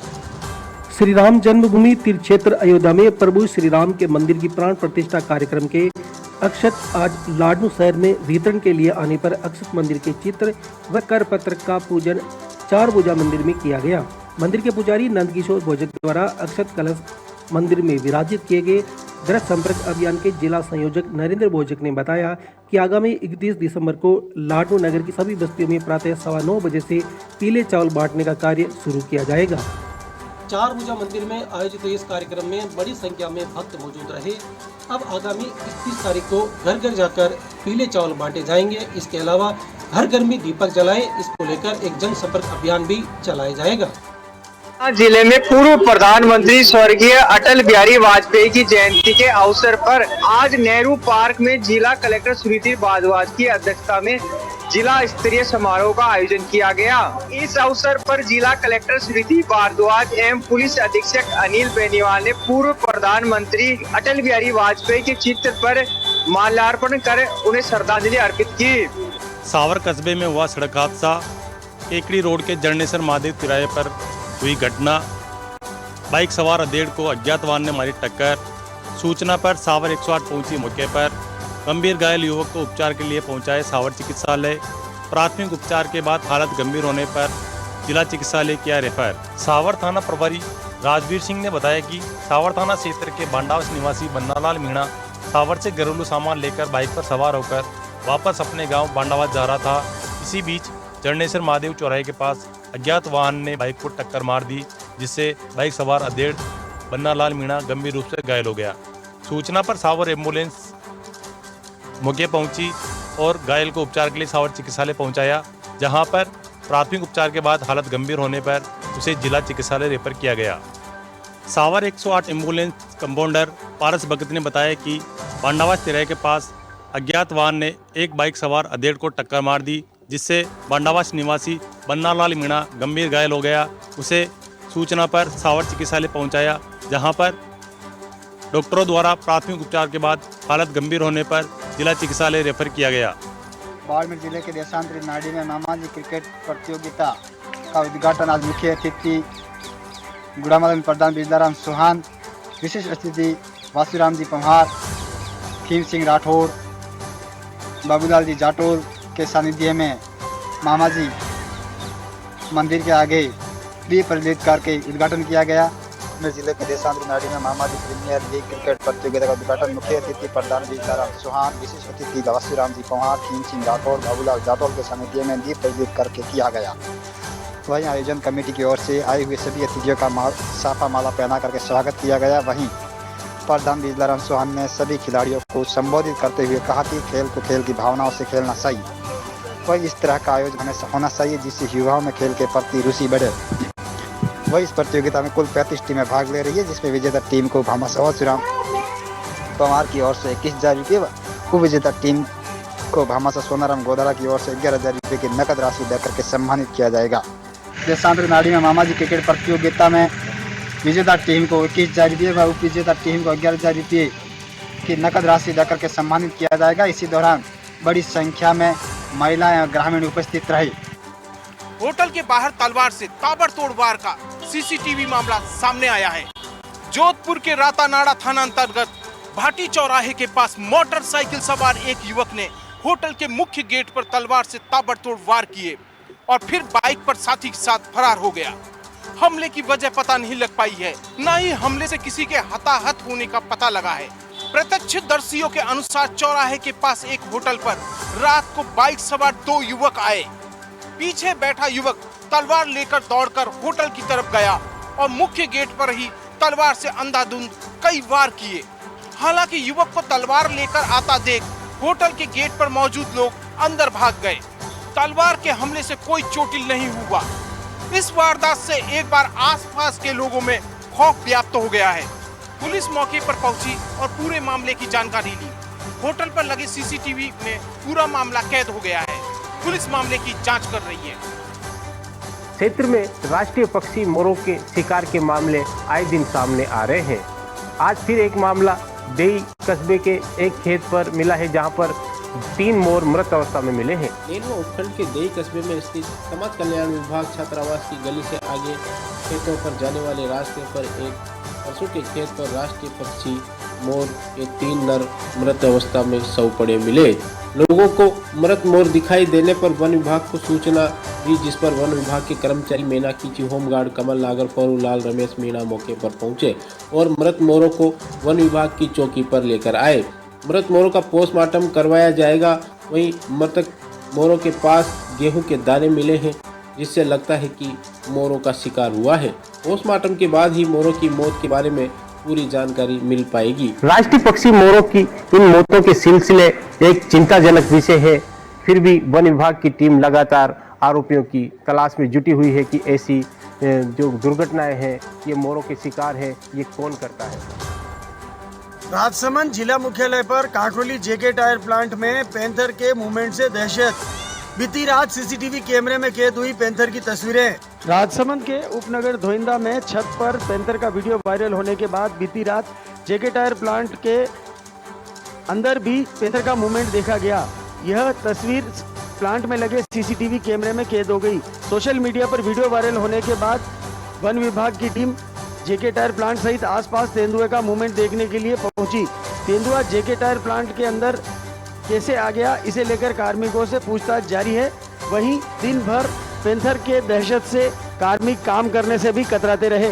श्री राम जन्मभूमि तीर्थ क्षेत्र अयोध्या में प्रभु श्री राम के मंदिर की प्राण प्रतिष्ठा कार्यक्रम के अक्षत आज लाडनू शहर में वितरण के लिए आने पर अक्षत मंदिर के चित्र व कर पत्रक का पूजन चार भुजा मंदिर में किया गया। मंदिर के पुजारी नंदकिशोर भोजक द्वारा अक्षत कलश मंदिर में विराजित किए गए। गृह संपर्क अभियान के जिला संयोजक नरेंद्र भोजक ने बताया कि आगामी 31 दिसंबर को लाडनू नगर की सभी बस्तियों में प्रातः 9:15 बजे से पीले चावल बांटने का कार्य शुरू किया जाएगा। चार भुजा मंदिर में आयोजित इस कार्यक्रम में बड़ी संख्या में भक्त मौजूद रहे। अब आगामी 31 तारीख को घर घर जाकर पीले चावल बांटे जाएंगे। इसके अलावा हर घर में दीपक जलाए, इसको लेकर एक जनसंपर्क अभियान भी चलाया जाएगा। जिले में पूर्व प्रधानमंत्री स्वर्गीय अटल बिहारी वाजपेयी की जयंती के अवसर पर आज नेहरू पार्क में जिला कलेक्टर सुनीति भारद्वाज की अध्यक्षता में जिला स्तरीय समारोह का आयोजन किया गया। इस अवसर पर जिला कलेक्टर सुनीति भारद्वाज एवं पुलिस अधीक्षक अनिल बेनीवाल ने पूर्व प्रधानमंत्री अटल बिहारी वाजपेयी के चित्र पर माल्यार्पण कर उन्हें श्रद्धांजलि अर्पित की। सावर कस्बे में हुआ सड़क हादसा। केकड़ी रोड के जरनेसर महादेव तिराहे पर हुई घटना। बाइक सवार अधेड़ को अज्ञात वाहन ने मारी टक्कर। सूचना पर सावर 108 पहुंची मौके पर। गंभीर घायल युवक को उपचार के लिए पहुंचाए सावर चिकित्सालय। प्राथमिक उपचार के बाद हालत गंभीर होने पर जिला चिकित्सालय किया रेफर। सावर थाना प्रभारी राजवीर सिंह ने बताया कि सावर थाना क्षेत्र के बांडावस निवासी बन्नालाल मीणा सावर से घरेलू सामान लेकर बाइक पर सवार होकर वापस अपने गाँव बांडावास जा रहा था। इसी बीच जरनेसर महादेव चौराहे के पास अज्ञात वाहन ने बाइक को टक्कर मार दी, जिससे बाइक सवार अधेड़ बन्नालाल मीणा गंभीर रूप से घायल हो गया। सूचना पर सावर एम्बुलेंस मौके पहुंची और घायल को उपचार के लिए सावर चिकित्सालय पहुंचाया, जहां पर प्राथमिक उपचार के बाद हालत गंभीर होने पर उसे जिला चिकित्सालय रेफर किया गया। सावर 108 एम्बुलेंस कंपाउंडर पारस भगत ने बताया कि बांडावास तिराहे के पास अज्ञात वाहन ने एक बाइक सवार अधेड़ को टक्कर मार दी, जिससे बांडावास निवासी बन्नालाल मीणा गंभीर घायल हो गया। उसे सूचना पर सावर चिकित्सालय पहुंचाया, जहां पर डॉक्टरों द्वारा प्राथमिक उपचार के बाद हालत गंभीर होने पर जिला चिकित्सालय रेफर किया गया। बाड़मेर जिले के देशांतरी नाडी में नामाजी क्रिकेट प्रतियोगिता का उद्घाटन आज मुख्य अतिथि गुड़ामाल प्रधान बिरदाराम चौहान, विशेष अतिथि वासुराम जी पंहार, खीम सिंह राठौड़, बाबूलाल जी जाटौर के सानिध्य में मामाजी मंदिर के आगे दीप प्रज्वलित करके उद्घाटन किया गया। जिले के देशांतरी नाडी में मामाजी प्रीमियर लीग क्रिकेट प्रतियोगिता का उद्घाटन मुख्य अतिथि प्रधान बीजाराम चौहान, विशेष अतिथि वासुराम जी पौहार, खीन सिंह राठौर, बाबूलाल जाटौल के समिति में दीप प्रज्वलित करके किया गया। वहीं आयोजन कमेटी की ओर से आए हुए सभी अतिथियों का साफा माला पहना करके स्वागत किया गया। वहीं प्रधान बीजाराम चौहान ने सभी खिलाड़ियों को संबोधित करते हुए कहा कि खेल को खेल की भावनाओं से खेलना चाहिए। वही इस तरह का आयोजन हमेशा होना चाहिए जिससे युवाओं में खेल के प्रति रुचि बढ़े। वही इस प्रतियोगिता में कुल 35 टीमें भाग ले रही है, जिसमें विजेता टीम को भामाशाह वासुराम पवार की ओर से 21,000 रुपये, उपविजेता टीम को भामाशाह सोनाराम गोदारा की ओर से 11,000 रुपये की नकद राशि देकर के सम्मानित किया जाएगा। देशांतरी नाडी में मामाजी क्रिकेट प्रतियोगिता में विजेता टीम को 21,000 रुपये व उपविजेता टीम को 11,000 रुपये की नकद राशि देकर के सम्मानित किया जाएगा। इसी दौरान बड़ी संख्या में महिलाएं और ग्रामीण उपस्थित रहे। होटल के बाहर तलवार से ताबड़तोड़ वार का सीसीटीवी मामला सामने आया है। जोधपुर के रातानाड़ा थाना अंतर्गत भाटी चौराहे के पास मोटरसाइकिल सवार एक युवक ने होटल के मुख्य गेट पर तलवार से ताबड़तोड़ वार किए और फिर बाइक पर साथी के साथ फरार हो गया। हमले की वजह पता नहीं लग पाई है, न ही हमले से किसी के हताहत होने का पता लगा है। प्रत्यक्षदर्शियों के अनुसार चौराहे के पास एक होटल पर रात को बाइक सवार 2 युवक आए। पीछे बैठा युवक तलवार लेकर दौड़कर होटल की तरफ गया और मुख्य गेट पर ही तलवार से अंधाधुंध कई वार किए। हालांकि युवक को तलवार लेकर आता देख होटल के गेट पर मौजूद लोग अंदर भाग गए। तलवार के हमले से कोई चोटिल नहीं हुआ। इस वारदात से एक बार आसपास के लोगों में खौफ व्याप्त हो गया है। पुलिस मौके पर पहुंची और पूरे मामले की जानकारी ली। होटल पर लगे सीसीटीवी में पूरा मामला कैद हो गया है। पुलिस मामले की जांच कर रही है। क्षेत्र में राष्ट्रीय पक्षी मोरों के शिकार के मामले आए दिन सामने आ रहे हैं। आज फिर एक मामला देई कस्बे के एक खेत पर मिला है, जहां पर 3 मोर मृत अवस्था में मिले हैं। नेनुआ उपखंड के देई कस्बे में स्थित समाज कल्याण विभाग छात्रावास की गली से आगे खेतों पर जाने वाले रास्ते पर एक परसों के खेत पर राष्ट्रीय पक्षी मोर के 3 नर मृत अवस्था में शव पड़े मिले। लोगों को मृत मोर दिखाई देने पर वन विभाग को सूचना दी, जिस पर वन विभाग के कर्मचारी मीना कीची, होमगार्ड कमल नागर, फरू लाल, रमेश मीणा मौके पर पहुंचे और मृत मोरों को वन विभाग की चौकी पर लेकर आए। मृत मोरों का पोस्टमार्टम करवाया जाएगा। वहीं मृतक मोरों के पास गेहूं के दाने मिले हैं, जिससे लगता है कि मोरों का शिकार हुआ है। पोस्टमार्टम के बाद ही मोरों की मौत के बारे में पूरी जानकारी मिल पाएगी। राष्ट्रीय पक्षी मोरों की इन मौतों के सिलसिले एक चिंताजनक विषय है। फिर भी वन विभाग की टीम लगातार आरोपियों की तलाश में जुटी हुई है कि ऐसी जो दुर्घटनाएं हैं, ये मोरों के शिकार है, ये कौन करता है। राजसमंद जिला मुख्यालय पर काठोली जेके टायर प्लांट में पैंथर के मूवमेंट से दहशत। बीती रात सीसीटीवी कैमरे में कैद हुई पैंथर की तस्वीरें। राजसमंद के उपनगर धोइंदा में छत पर पैंथर का वीडियो वायरल होने के बाद बीती रात जेके टायर प्लांट के अंदर भी पैंथर का मूवमेंट देखा गया। यह तस्वीर प्लांट में लगे सीसीटीवी कैमरे में कैद हो गई। सोशल मीडिया पर वीडियो वायरल होने के बाद वन विभाग की टीम जेके टायर प्लांट सहित आसपास तेंदुए का मूवमेंट देखने के लिए पहुंची। तेंदुआ जेके टायर प्लांट के अंदर कैसे आ गया, इसे लेकर कार्मिकों से पूछताछ जारी है। वहीं दिन भर पैंथर के दहशत से कार्मिक काम करने से भी कतराते रहे।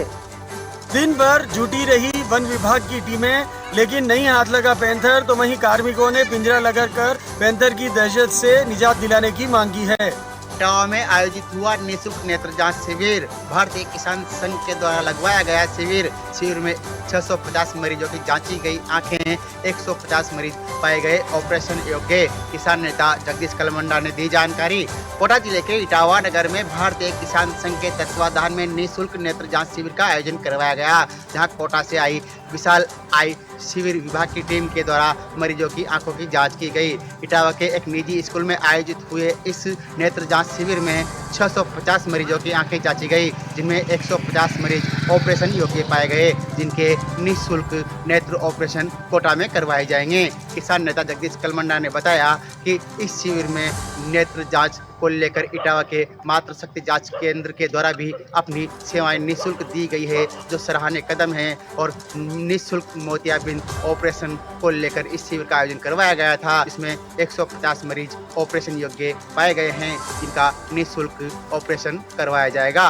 दिन भर जुटी रही वन विभाग की टीमें, लेकिन नहीं हाथ लगा पैंथर, तो वहीं कार्मिकों ने पिंजरा लगाकर पैंथर की दहशत से निजात दिलाने की मांग की है। इटावा में आयोजित हुआ निःशुल्क नेत्र जांच शिविर। भारतीय किसान संघ के द्वारा लगवाया गया शिविर में 650 मरीजों की जांची गई आंखें, 150 मरीज पाए गए ऑपरेशन योग्य। किसान नेता जगदीश कलमंडा ने दी जानकारी। कोटा जिले के इटावा नगर में भारतीय किसान संघ के तत्वाधान में निःशुल्क नेत्र जांच शिविर का आयोजन करवाया गया, जहां कोटा से आई विशाल आई शिविर विभाग की टीम के द्वारा मरीजों की आंखों की जांच की गई। इटावा के एक निजी स्कूल में आयोजित हुए इस नेत्र जांच शिविर में 650 मरीजों की आंखें जांची गई, जिनमें 150 मरीज ऑपरेशन योग्य पाए गए, जिनके निःशुल्क नेत्र ऑपरेशन कोटा में करवाए जाएंगे। किसान नेता जगदीश कलमंडा ने बताया कि इस शिविर में नेत्र जांच को लेकर इटावा के मातृशक्ति जांच केंद्र के द्वारा भी अपनी सेवाएं निःशुल्क दी गई है, जो सराहनीय कदम है। और निःशुल्क मोतियाबिंद ऑपरेशन को लेकर इस शिविर का आयोजन करवाया गया था। इसमें 150 मरीज ऑपरेशन योग्य पाए गए हैं, जिनका निःशुल्क ऑपरेशन करवाया जाएगा।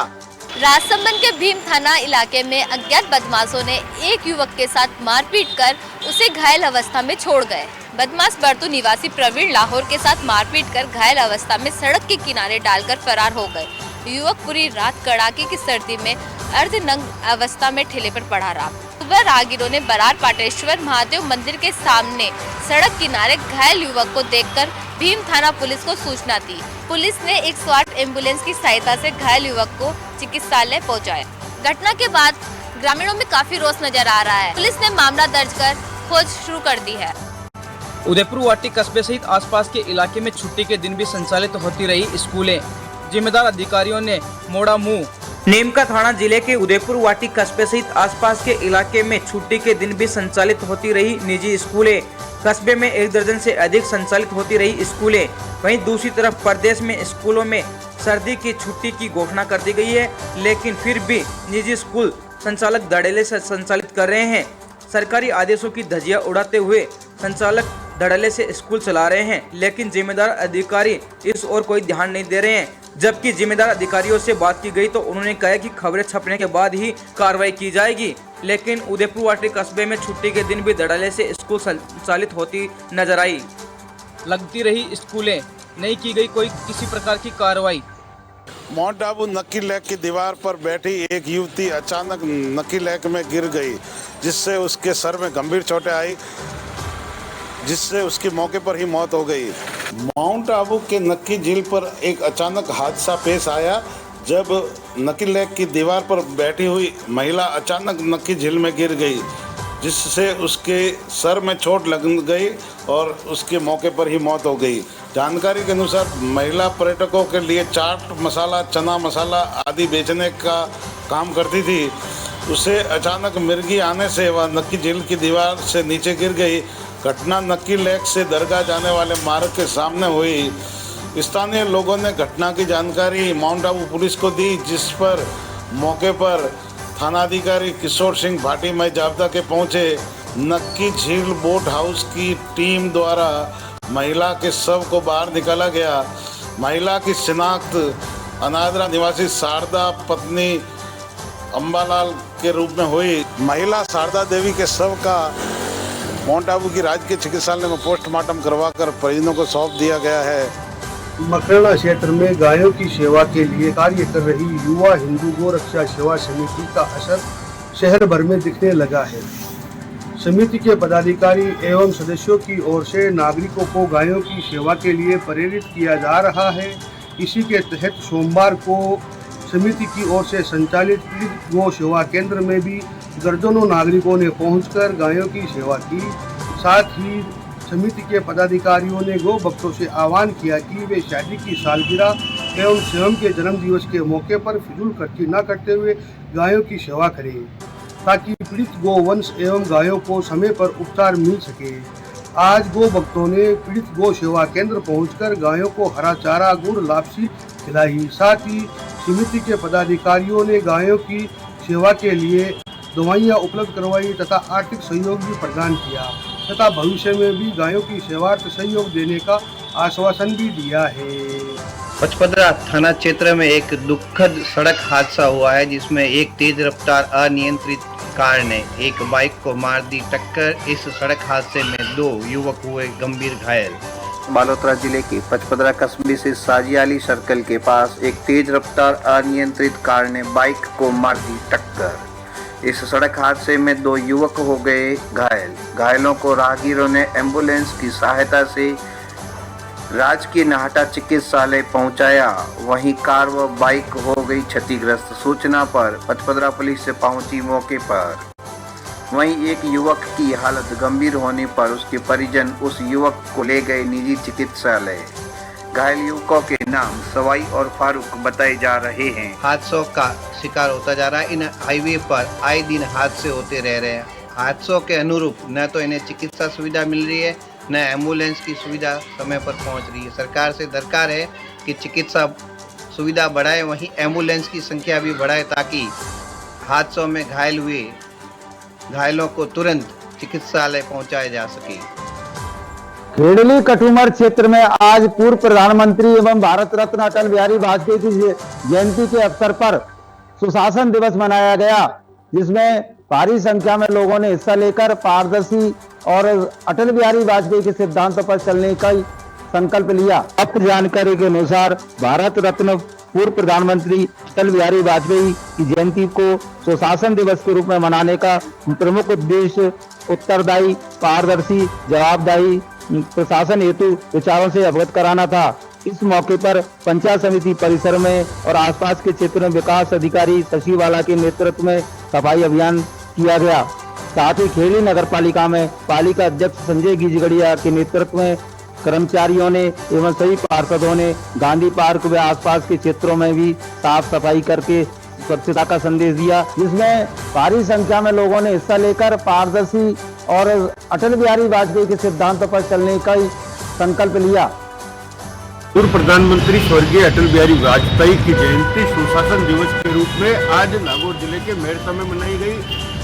राजसमंद के भीम थाना इलाके में अज्ञात बदमाशों ने एक युवक के साथ मारपीट कर उसे घायल अवस्था में छोड़ गए। बदमाश बर्तू निवासी प्रवीण लाहौर के साथ मारपीट कर घायल अवस्था में सड़क के किनारे डालकर फरार हो गए। युवक पूरी रात कड़ाके की सर्दी में अर्धनग्न अवस्था में ठेले पर पड़ा रहा। सुबह राहगीरों ने बरार पाटेश्वर महादेव मंदिर के सामने सड़क किनारे घायल युवक को देखकर भीम थाना पुलिस को सूचना दी। पुलिस ने 108 एम्बुलेंस की सहायता से घायल युवक को चिकित्सालय पहुंचाया। घटना के बाद ग्रामीणों में काफी रोष नजर आ रहा है। पुलिस ने मामला दर्ज कर खोज शुरू कर दी है। उदयपुर वाटी कस्बे सहित आसपास के इलाके में छुट्टी के दिन भी संचालित होती रही स्कूलें। जिम्मेदार अधिकारियों ने मोड़ा मुंह। नीमका थाना जिले के उदयपुर वाटी कस्बे सहित आसपास के इलाके में छुट्टी के दिन भी संचालित होती रही निजी स्कूलें। कस्बे में 1 दर्जन से अधिक संचालित होती रही स्कूलें। वहीं दूसरी तरफ प्रदेश में स्कूलों में सर्दी की छुट्टी की घोषणा कर दी गई है, लेकिन फिर भी निजी स्कूल संचालक धड़ल्ले से संचालित कर रहे हैं। सरकारी आदेशों की धज्जियां उड़ाते हुए संचालक धड़ल्ले से स्कूल चला रहे हैं, लेकिन जिम्मेदार अधिकारी इस ओर कोई ध्यान नहीं दे रहे हैं। जबकि जिम्मेदार अधिकारियों से बात की गई तो उन्होंने कहा कि खबरें छपने के बाद ही कार्रवाई की जाएगी, लेकिन उदयपुर वाटी कस्बे में छुट्टी के दिन भी धड़ल्ले से स्कूल संचालित होती नजर आई। लगती रही स्कूलें, नहीं की गई कोई किसी प्रकार की कार्रवाई। माउंट आबू नक्की लेक की दीवार पर बैठी एक युवती अचानक नक्की लेक में गिर गई, जिससे उसके सर में गंभीर चोटें आई, जिससे उसकी मौके पर ही मौत हो गई। माउंट आबू के नक्की झील पर एक अचानक हादसा पेश आया, जब नक्की लेक की दीवार पर बैठी हुई महिला अचानक नक्की झील में गिर गई, जिससे उसके सर में चोट लग गई और उसके मौके पर ही मौत हो गई। जानकारी के अनुसार महिला पर्यटकों के लिए चाट मसाला, चना मसाला आदि बेचने का काम करती थी। उसे अचानक मिर्गी आने से वह नक्की झील की दीवार से नीचे गिर गई। घटना नक्की लेक से दरगाह जाने वाले मार्ग के सामने हुई। स्थानीय लोगों ने घटना की जानकारी माउंट आबू पुलिस को दी, जिस पर मौके पर थानाधिकारी किशोर सिंह भाटी मई जाब्ता के पहुंचे। नक्की झील बोट हाउस की टीम द्वारा महिला के शव को बाहर निकाला गया। महिला की शिनाख्त अनादरा निवासी शारदा पत्नी अंबालाल के रूप में हुई। महिला शारदा देवी के शव का माउंट आबू की राजकीय चिकित्सालय में पोस्टमार्टम करवाकर परिजनों को सौंप दिया गया है। मकराना क्षेत्र में गायों की सेवा के लिए कार्य कर रही युवा हिंदू गौ रक्षा सेवा समिति का असर शहर भर में दिखने लगा है। समिति के पदाधिकारी एवं सदस्यों की ओर से नागरिकों को गायों की सेवा के लिए प्रेरित किया जा रहा है। इसी के तहत सोमवार को समिति की ओर से संचालित पीड़ित गौ सेवा केंद्र में भी दर्जनों नागरिकों ने पहुंचकर गायों की सेवा की। साथ ही समिति के पदाधिकारियों ने गौ भक्तों से आह्वान किया कि वे शादी की सालगिरह एवं स्वयं के जन्म दिवस के मौके पर फिजूल खर्ची न करते हुए गायों की सेवा करें, ताकि पीड़ित गौवंश एवं गायों को समय पर उपचार मिल सके। आज गौ भक्तों ने पीड़ित गौ सेवा केंद्र पहुंचकर गायों को हरा चारा, गुड़, लापसी खिलाई। साथ ही समिति के पदाधिकारियों ने गायों की सेवा के लिए दवाइयाँ उपलब्ध करवाई तथा आर्थिक सहयोग भी प्रदान किया तथा भविष्य में भी गायों की सेवार्थ सहयोग देने का आश्वासन भी दिया है। पचपदरा थाना क्षेत्र में एक दुखद सड़क हादसा हुआ है, जिसमें एक तेज रफ्तार अनियंत्रित कार ने एक बाइक को मार दी टक्कर। इस सड़क हादसे में 2 युवक हुए गंभीर घायल। बालोतरा जिले के पचपदरा कस्बे से साजियाली सर्कल के पास एक तेज रफ्तार अनियंत्रित कार ने बाइक को मार दी टक्कर। इस सड़क हादसे में 2 युवक हो गए घायल। घायलों को राहगीरों ने एम्बुलेंस की सहायता से राजकीय नाहटा चिकित्सालय पहुंचाया। वहीं कार व बाइक हो गई क्षतिग्रस्त। सूचना पर पचपदरा पुलिस से पहुंची मौके पर। वहीं एक युवक की हालत गंभीर होने पर उसके परिजन उस युवक को ले गए निजी चिकित्सालय। घायल युवकों के नाम सवाई और फारूक बताए जा रहे हैं। हादसों का शिकार होता जा रहा है। इन हाईवे पर आए दिन हादसे होते रह रहे हैं। हादसों के अनुरूप न तो इन्हें चिकित्सा सुविधा मिल रही है, न एम्बुलेंस की सुविधा समय पर पहुंच रही है। सरकार से दरकार है इसकी चिकित्सा सुविधा बढ़ाए, वहीं एम्बुलेंस की संख्या भी बढ़ाए ताकि हादसों में घायल हुए घायलों को तुरंत चिकित्सालय पहुंचाया जा सके। खेड़ली कटुमर क्षेत्र में आज पूर्व प्रधानमंत्री एवं भारत रत्न अटल बिहारी वाजपेयी की जयंती के अवसर पर सुशासन दिवस मनाया गया, जिसमें भारी संख्या में लोगों ने हिस्सा लेकर पारदर्शी और अटल बिहारी वाजपेयी के सिद्धांतों पर चलने का संकल्प लिया। प्राप्त जानकारी के अनुसार भारत रत्न पूर्व प्रधानमंत्री अटल बिहारी वाजपेयी की जयंती को सुशासन दिवस के रूप में मनाने का प्रमुख उद्देश्य उत्तरदायी, पारदर्शी, जवाबदारी प्रशासन हेतु विचारों से अवगत कराना था। इस मौके पर पंचायत समिति परिसर में और आसपास के क्षेत्र में विकास अधिकारी सचिवालय के नेतृत्व में सफाई अभियान किया गया। साथ ही खेड़ी नगर पालिका में पालिका अध्यक्ष संजय गिजगड़िया के नेतृत्व में कर्मचारियों ने एवं सभी पार्षदों ने गांधी पार्क व आसपास के क्षेत्रों में भी साफ सफाई करके स्वच्छता का संदेश दिया, जिसमें भारी संख्या में लोगों ने हिस्सा लेकर पारदर्शी और अटल बिहारी वाजपेयी के सिद्धांतों पर चलने का संकल्प लिया। पूर्व प्रधानमंत्री स्वर्गीय अटल बिहारी वाजपेयी की जयंती सुशासन दिवस के रूप में आज नागौर जिले के मेड़ता में मनाई गई।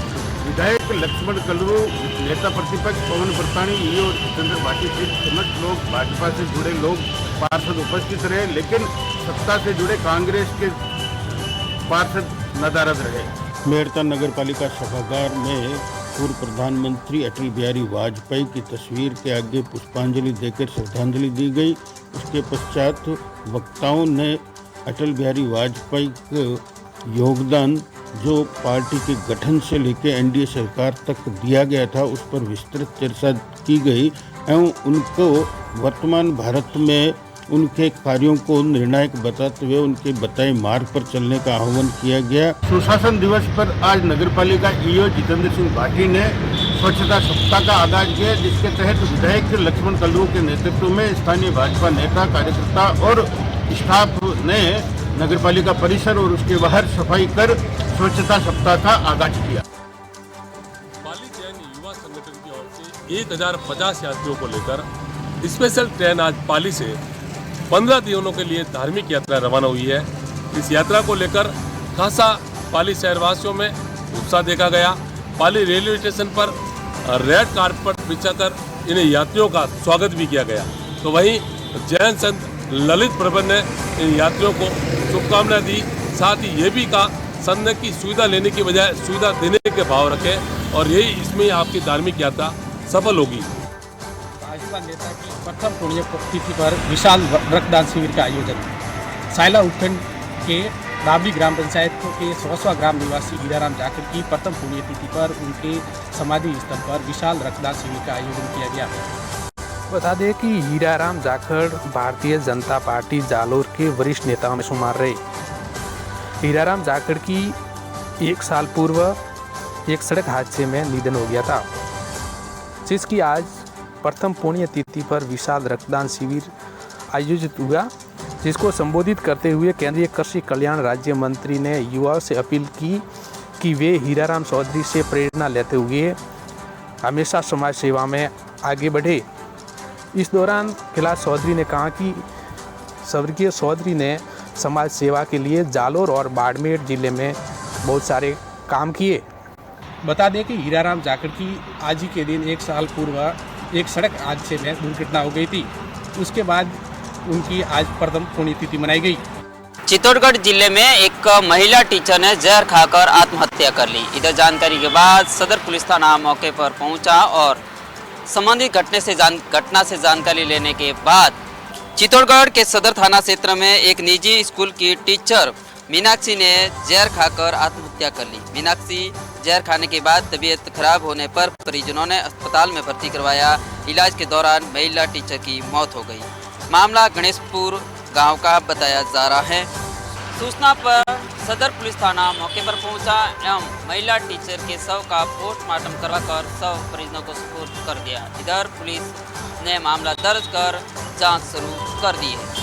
विधायक लक्ष्मण कलरू, नेता प्रतिपक्ष पवन बरतानी, और जितेंद्र भाटी सहित समस्त लोग, भाजपा से जुड़े लोग, पार्षद उपस्थित रहे, लेकिन सत्ता से जुड़े कांग्रेस के पार्षद नदारद रहे। मेड़ता नगर पालिका सभागार में पूर्व प्रधानमंत्री अटल बिहारी वाजपेयी की तस्वीर के आगे पुष्पांजलि देकर श्रद्धांजलि दी गई। उसके पश्चात वक्ताओं ने अटल बिहारी वाजपेयी के योगदान जो पार्टी के गठन से लेकर एनडीए सरकार तक दिया गया था, उस पर विस्तृत चर्चा की गई एवं उनको वर्तमान भारत में उनके कार्यों को निर्णायक बताते हुए उनके बताए मार्ग पर चलने का आह्वान किया गया। सुशासन दिवस पर आज नगरपालिका ईओ जितेंद्र सिंह भाटी ने स्वच्छता सप्ताह का आगाज किया, जिसके तहत विधायक लक्ष्मण कलरू के नेतृत्व में स्थानीय भाजपा नेता, कार्यकर्ता और स्टाफ ने नगरपालिका परिसर और उसके बाहर सफाई कर स्वच्छता सप्ताह का आगाज किया। पाली जैन युवा संगठन की ओर से 1050 यात्रियों को लेकर स्पेशल ट्रेन आज पाली से 15 दिनों के लिए धार्मिक यात्रा रवाना हुई है। इस यात्रा को लेकर खासा पाली शहरवासियों में उत्साह देखा गया। पाली रेलवे स्टेशन पर रेड कारपेट बिछाकर इन यात्रियों का स्वागत भी किया गया। तो वहीं जैन संत ललित प्रबंध ने इन यात्रियों को शुभकामनाएं दी। साथ ही ये भी कहा संत की सुविधा लेने की बजाय सुविधा देने के भाव रखे और यही इसमें आपकी धार्मिक यात्रा सफल होगी। भाजपा नेता की प्रथम पुण्यतिथि पर विशाल रक्तदान शिविर का आयोजन। सायला उपखंड के राबड़ी ग्राम पंचायत के 100वां ग्राम निवासी हीराराम जाखड़ की प्रथम पुण्यतिथि पर उनके समाधि स्थल पर विशाल रक्तदान शिविर का आयोजन किया गया। बता दें कि हीराराम जाखड़ भारतीय जनता पार्टी जालोर के वरिष्ठ नेताओं में शुमार रहे। हीराराम जाखड़ की 1 साल पूर्व एक सड़क हादसे में निधन हो गया था, जिसकी आज प्रथम पुण्यतिथि पर विशाल रक्तदान शिविर आयोजित हुआ, जिसको संबोधित करते हुए केंद्रीय कृषि कल्याण राज्य मंत्री ने युवाओं से अपील की कि वे हीराराम चौधरी से प्रेरणा लेते हुए हमेशा समाज सेवा में आगे बढ़े। इस दौरान कैलाश चौधरी ने कहा कि स्वर्गीय चौधरी ने समाज सेवा के लिए जालोर और बाड़मेर जिले में बहुत सारे काम किए। बता दें कि हीराराम जाखड़ की आज ही के दिन 1 साल पूर्व एक सड़क हादसे में दुर्घटना हो गई थी। उसके बाद उनकी आज प्रथम पुण्यतिथि मनाई गई। चित्तौड़गढ़ जिले में एक महिला टीचर ने जहर खाकर आत्महत्या कर ली। इधर जानकारी के बाद सदर पुलिस थाना मौके पर पहुंचा और संबंधित घटना से जानकारी लेने के बाद चित्तौड़गढ़ के सदर थाना क्षेत्र में एक निजी स्कूल की टीचर मीनाक्षी ने जहर खाकर आत्महत्या कर ली। मीनाक्षी जहर खाने के बाद तबीयत खराब होने पर परिजनों ने अस्पताल में भर्ती करवाया। इलाज के दौरान महिला टीचर की मौत हो गई। मामला गणेशपुर गांव का बताया जा रहा है। सूचना पर सदर पुलिस थाना मौके पर पहुंचा एवं महिला टीचर के शव का पोस्टमार्टम करवाकर शव परिजनों को सुपुर्द कर दिया। इधर पुलिस ने मामला दर्ज कर जांच शुरू कर दी है।